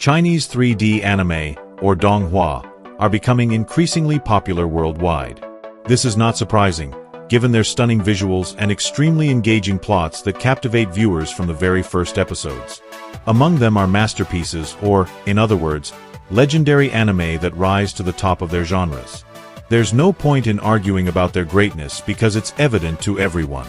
Chinese 3D anime, or Donghua, are becoming increasingly popular worldwide. This is not surprising, given their stunning visuals and extremely engaging plots that captivate viewers from the very first episodes. Among them are masterpieces, or, in other words, legendary anime that rise to the top of their genres. There's no point in arguing about their greatness because it's evident to everyone.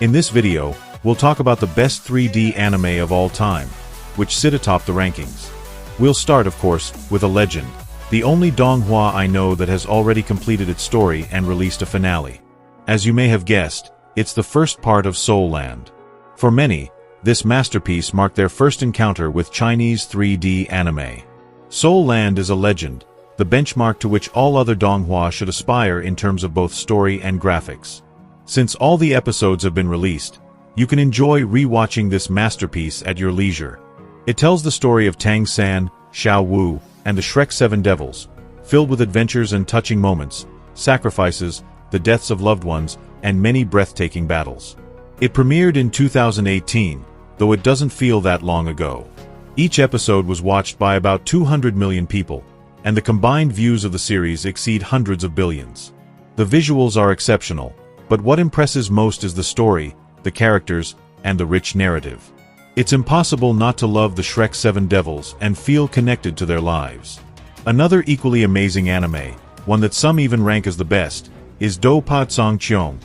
In this video, we'll talk about the best 3D anime of all time, which sit atop the rankings. We'll start, of course, with a legend, the only Donghua I know that has already completed its story and released a finale. As you may have guessed, it's the first part of Soul Land. For many, this masterpiece marked their first encounter with Chinese 3D anime. Soul Land is a legend, the benchmark to which all other Donghua should aspire in terms of both story and graphics. Since all the episodes have been released, you can enjoy re-watching this masterpiece at your leisure. It tells the story of Tang, Xiao Wu, and the Shrek 7 Devils, filled with adventures and touching moments, sacrifices, the deaths of loved ones, and many breathtaking battles. It premiered in 2018, though it doesn't feel that long ago. Each episode was watched by about 200 million people, and the combined views of the series exceed hundreds of billions. The visuals are exceptional, but what impresses most is the story, the characters, and the rich narrative. It's impossible not to love the Shrek 7 Devils and feel connected to their lives. Another equally amazing anime, one that some even rank as the best, is Do Pa Tsong Cheong,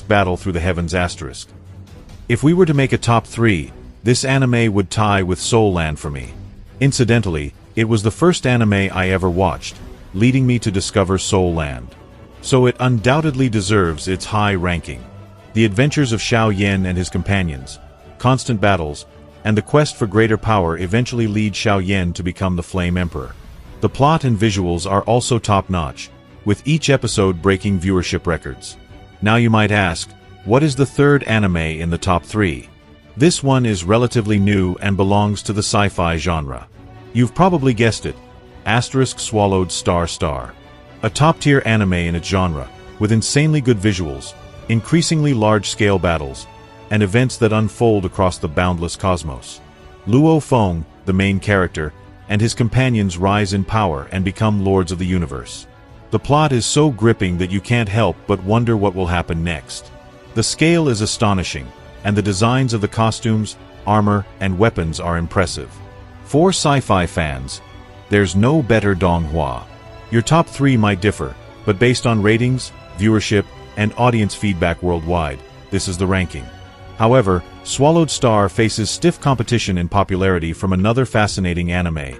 Battle Through the Heavens *. If we were to make a top 3, this anime would tie with Soul Land for me. Incidentally, it was the first anime I ever watched, leading me to discover Soul Land. So it undoubtedly deserves its high ranking. The adventures of Xiao Yan and his companions, constant battles, and the quest for greater power eventually lead Xiao Yan to become the Flame Emperor. The plot and visuals are also top-notch, with each episode breaking viewership records. Now you might ask, what is the third anime in the top 3? This one is relatively new and belongs to the sci-fi genre. You've probably guessed it, Swallowed Star. A top-tier anime in its genre, with insanely good visuals, increasingly large-scale battles, and events that unfold across the boundless cosmos. Luo Feng, the main character, and his companions rise in power and become lords of the universe. The plot is so gripping that you can't help but wonder what will happen next. The scale is astonishing, and the designs of the costumes, armor, and weapons are impressive. For sci-fi fans, there's no better Donghua. Your top 3 might differ, but based on ratings, viewership, and audience feedback worldwide, this is the ranking. However, Swallowed Star faces stiff competition in popularity from another fascinating anime,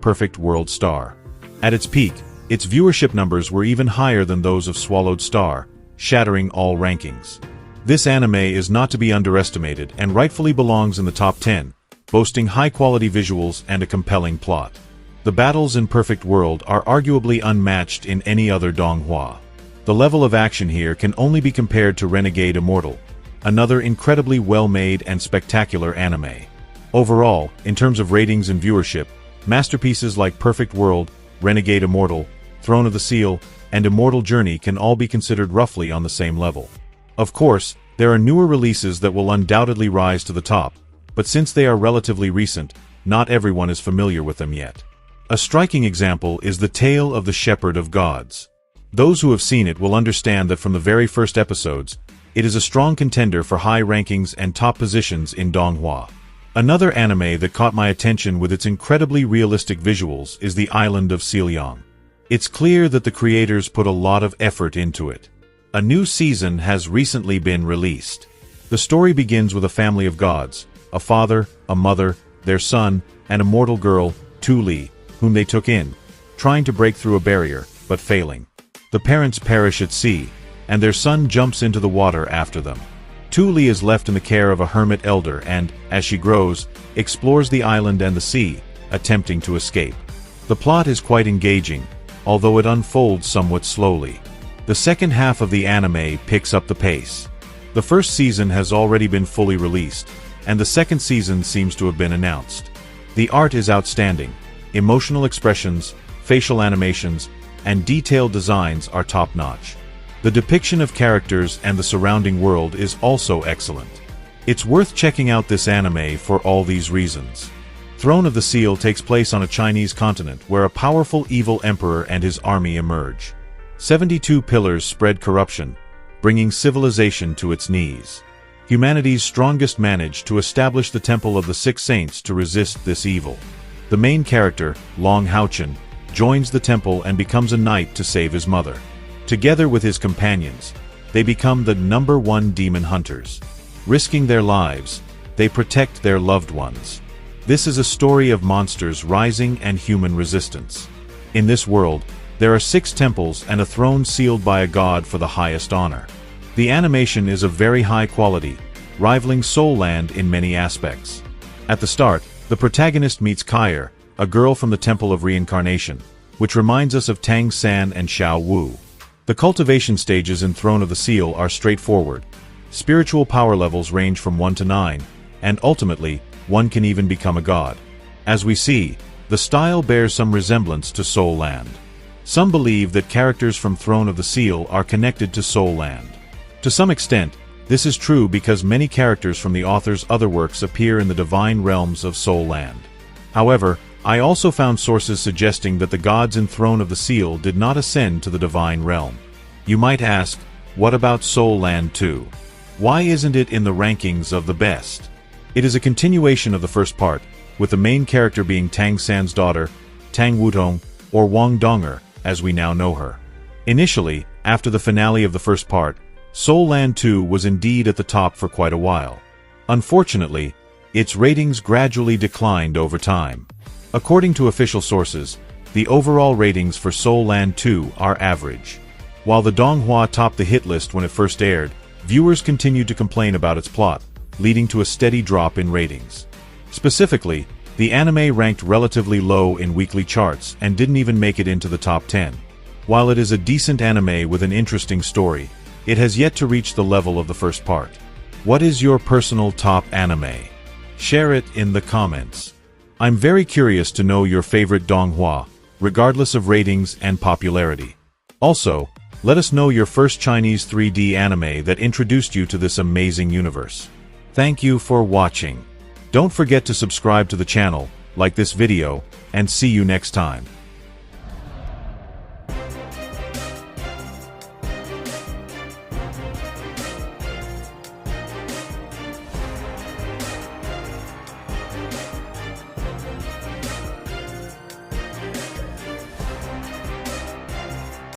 Perfect World Star. At its peak, its viewership numbers were even higher than those of Swallowed Star, shattering all rankings. This anime is not to be underestimated and rightfully belongs in the top 10, boasting high-quality visuals and a compelling plot. The battles in Perfect World are arguably unmatched in any other Donghua. The level of action here can only be compared to Renegade Immortal, another incredibly well-made and spectacular anime. Overall, in terms of ratings and viewership, masterpieces like Perfect World, Renegade Immortal, Throne of the Seal, and Immortal Journey can all be considered roughly on the same level. Of course, there are newer releases that will undoubtedly rise to the top, but since they are relatively recent, not everyone is familiar with them yet. A striking example is The Tale of the Shepherd of Gods. Those who have seen it will understand that from the very first episodes, it is a strong contender for high rankings and top positions in Donghua. Another anime that caught my attention with its incredibly realistic visuals is the Island of Selong. It's clear that the creators put a lot of effort into it. A new season has recently been released. The story begins with a family of gods, a father, a mother, their son, and a mortal girl, Li, whom they took in, trying to break through a barrier, but failing. The parents perish at sea, and their son jumps into the water after them. Li is left in the care of a hermit elder and, as she grows, explores the island and the sea, attempting to escape. The plot is quite engaging, although it unfolds somewhat slowly. The second half of the anime picks up the pace. The first season has already been fully released, and the second season seems to have been announced. The art is outstanding. Emotional expressions, facial animations, and detailed designs are top-notch. The depiction of characters and the surrounding world is also excellent. It's worth checking out this anime for all these reasons. Throne of the Seal takes place on a Chinese continent where a powerful evil emperor and his army emerge. 72 pillars spread corruption, bringing civilization to its knees. Humanity's strongest manage to establish the Temple of the Six Saints to resist this evil. The main character, Long Haochen, joins the temple and becomes a knight to save his mother. Together with his companions, they become the #1 demon hunters. Risking their lives, they protect their loved ones. This is a story of monsters rising and human resistance. In this world, there are 6 temples and a throne sealed by a god for the highest honor. The animation is of very high quality, rivaling Soul Land in many aspects. At the start, the protagonist meets Kair, a girl from the Temple of Reincarnation, which reminds us of Tang San and Xiao Wu. The cultivation stages in Throne of the Seal are straightforward. Spiritual power levels range from 1 to 9, and ultimately, one can even become a god. As we see, the style bears some resemblance to Soul Land. Some believe that characters from Throne of the Seal are connected to Soul Land. To some extent, this is true because many characters from the author's other works appear in the divine realms of Soul Land. However, I also found sources suggesting that the gods in Throne of the Seal did not ascend to the divine realm. You might ask, what about Soul Land 2? Why isn't it in the rankings of the best? It is a continuation of the first part, with the main character being Tang San's daughter, Tang Wutong, or Wang Donger, as we now know her. Initially, after the finale of the first part, Soul Land 2 was indeed at the top for quite a while. Unfortunately, its ratings gradually declined over time. According to official sources, the overall ratings for Soul Land 2 are average. While the Donghua topped the hit list when it first aired, viewers continued to complain about its plot, leading to a steady drop in ratings. Specifically, the anime ranked relatively low in weekly charts and didn't even make it into the top 10. While it is a decent anime with an interesting story, it has yet to reach the level of the first part. What is your personal top anime? Share it in the comments. I'm very curious to know your favorite Donghua, regardless of ratings and popularity. Also, let us know your first Chinese 3D anime that introduced you to this amazing universe. Thank you for watching. Don't forget to subscribe to the channel, like this video, and see you next time.